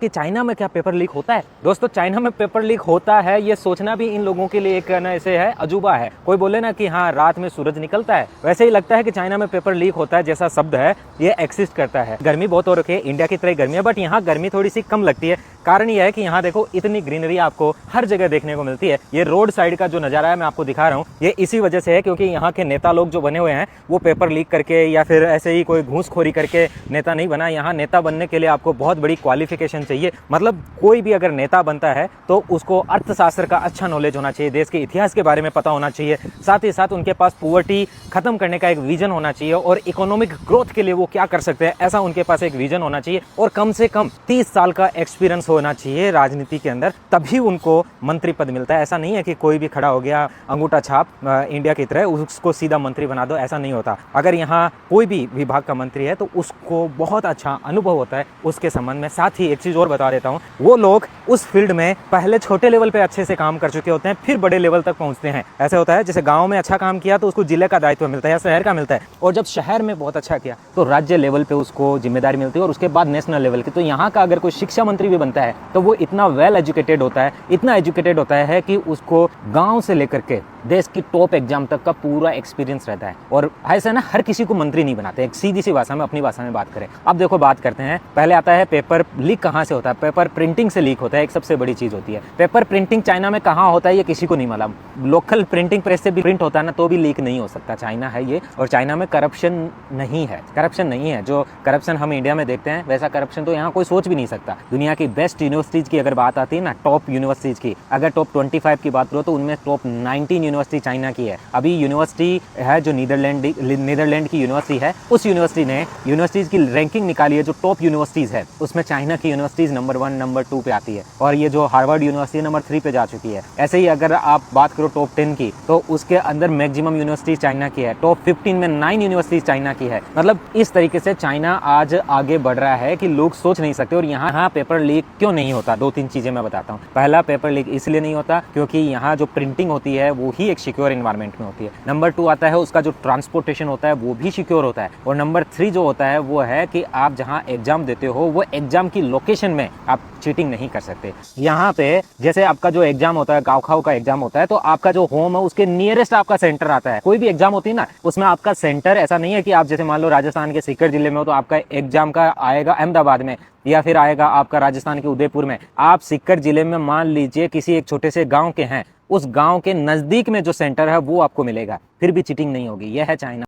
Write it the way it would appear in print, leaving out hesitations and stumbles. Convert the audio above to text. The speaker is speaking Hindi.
कि चाइना में क्या पेपर लीक होता है। दोस्तों चाइना में पेपर लीक होता है ये सोचना भी इन लोगों के लिए एक ना ऐसे है अजूबा है। कोई बोले ना कि हाँ रात में सूरज निकलता है, वैसे ही लगता है कि चाइना में पेपर लीक होता है जैसा शब्द है ये एक्सिस्ट करता है। गर्मी बहुत हो रखी है, इंडिया की तरह गर्मी है, बट यहाँ गर्मी थोड़ी सी कम लगती है। कारण यह है कि यहाँ देखो इतनी ग्रीनरी आपको हर जगह देखने को मिलती है। ये रोड साइड का जो नज़ारा है मैं आपको दिखा रहा हूँ, ये इसी वजह से है क्योंकि यहाँ के नेता लोग जो बने हुए हैं वो पेपर लीक करके या फिर ऐसे ही कोई घूसखोरी करके नेता नहीं बना। यहाँ नेता बनने के लिए आपको बहुत बड़ी क्वालिफिकेशन चाहिए। मतलब कोई भी अगर नेता बनता है तो उसको अर्थशास्त्र का अच्छा नॉलेज होना चाहिए, देश के इतिहास के बारे में पता होना चाहिए, साथ ही साथ उनके पास पॉवर्टी खत्म करने का एक विजन होना चाहिए और इकोनॉमिक ग्रोथ के लिए वो क्या कर सकते हैं ऐसा उनके पास एक विजन होना चाहिए और कम से कम 30 साल का एक्सपीरियंस होना चाहिए राजनीति के अंदर, तभी उनको मंत्री पद मिलता है। ऐसा नहीं है कि कोई भी खड़ा हो गया अंगूठा छाप इंडिया की तरह उसको सीधा मंत्री बना दो, ऐसा नहीं होता। अगर यहाँ कोई भी विभाग का मंत्री है तो उसको बहुत अच्छा अनुभव होता है उसके संबंध में। साथ ही एक चीज और बता देता हूँ, वो लोग उस फील्ड में पहले छोटे लेवल पे अच्छे से काम कर चुके होते हैं फिर बड़े लेवल तक पहुंचते हैं। ऐसे होता है जैसे गांव में अच्छा काम किया तो उसको जिले का दायित्व मिलता है या शहर का मिलता है, और जब शहर में बहुत अच्छा किया तो राज्य लेवल पे उसको जिम्मेदारी मिलती है और उसके बाद नेशनल लेवल की। तो यहाँ का अगर कोई शिक्षा मंत्री भी बनता है तो वो इतना वेल एजुकेटेड होता है, इतना एजुकेटेड होता है कि उसको गाँव से लेकर के देश की टॉप एग्जाम तक का पूरा एक्सपीरियंस रहता है। और ऐसा ना हर किसी को मंत्री नहीं बनाते। एक सीधी सी भाषा में अपनी भाषा में बात करें, अब देखो बात करते हैं, पहले आता है पेपर लीक कहाँ से होता है। पेपर प्रिंटिंग से लीक होता है, एक सबसे बड़ी चीज होती है। पेपर प्रिंटिंग चाइना में कहाँ होता है ये किसी को नहीं मालूम। लोकल प्रिंटिंग प्रेस से भी प्रिंट होता है ना तो भी लीक नहीं हो सकता। चाइना है ये, और चाइना में करप्शन नहीं है। करप्शन नहीं है, जो करप्शन हम इंडिया में देखते हैं वैसा करप्शन तो यहाँ कोई सोच भी नहीं सकता। दुनिया की बेस्ट यूनिवर्सिटीज की अगर बात आती है ना, टॉप यूनिवर्सिटीज की, अगर टॉप 25 की बात करो तो उनमें टॉप 19 यूनिवर्सिटी चाइना की है। अभी यूनिवर्सिटी है जो नीदरलैंड की यूनिवर्सिटी है, उस यूनिवर्सिटी ने यूनिवर्सिटीज की रैंकिंग निकाली है जो टॉप यूनिवर्सिटीज है, उसमें चाइना की यूनिवर्सिटीज नंबर 1 नंबर 2 पे आती है, और ये जो हार्वर्ड यूनिवर्सिटी नंबर 3 पे जा चुकी है। ऐसे ही अगर आप बात करो टॉप 10 की तो उसके अंदर मैक्सिमम यूनिवर्सिटी चाइना की है। टॉप 15 में 9 यूनिवर्सिटी चाइना की है। मतलब इस तरीके से चाइना आज आगे बढ़ रहा है कि लोग सोच नहीं सकते। और यहाँ पेपर लीक क्यों नहीं होता, 2-3 चीजें मैं बताता हूँ। पहला, पेपर लीक इसलिए नहीं होता क्योंकि यहाँ जो प्रिंटिंग होती है वो ही एक सिक्योर एनवायरनमेंट में होती है। नंबर 2 आता है उसका जो ट्रांसपोर्टेशन होता है वो भी सिक्योर होता है। और नंबर 3 जो होता है वो है कि आप जहाँ एग्जाम देते हो वो एग्जाम की लोकेशन में आप चीटिंग नहीं कर सकते। यहाँ पे जैसे आपका जो एग्जाम होता है, गाँव का एग्जाम होता है, तो आपका जो होम है उसके नियरेस्ट आपका सेंटर आता है। कोई भी एग्जाम होती है ना उसमें आपका सेंटर, ऐसा नहीं है कि आप जैसे मान लो राजस्थान के सीकर जिले में हो तो आपका एग्जाम का आएगा अहमदाबाद में या फिर आएगा आपका राजस्थान के उदयपुर में। आप सीकर जिले में मान लीजिए किसी एक छोटे से गाँव के हैं, उस गाँव के नजदीक में जो सेंटर है वो आपको मिलेगा, फिर भी चीटिंग नहीं होगी। यह है चाइना।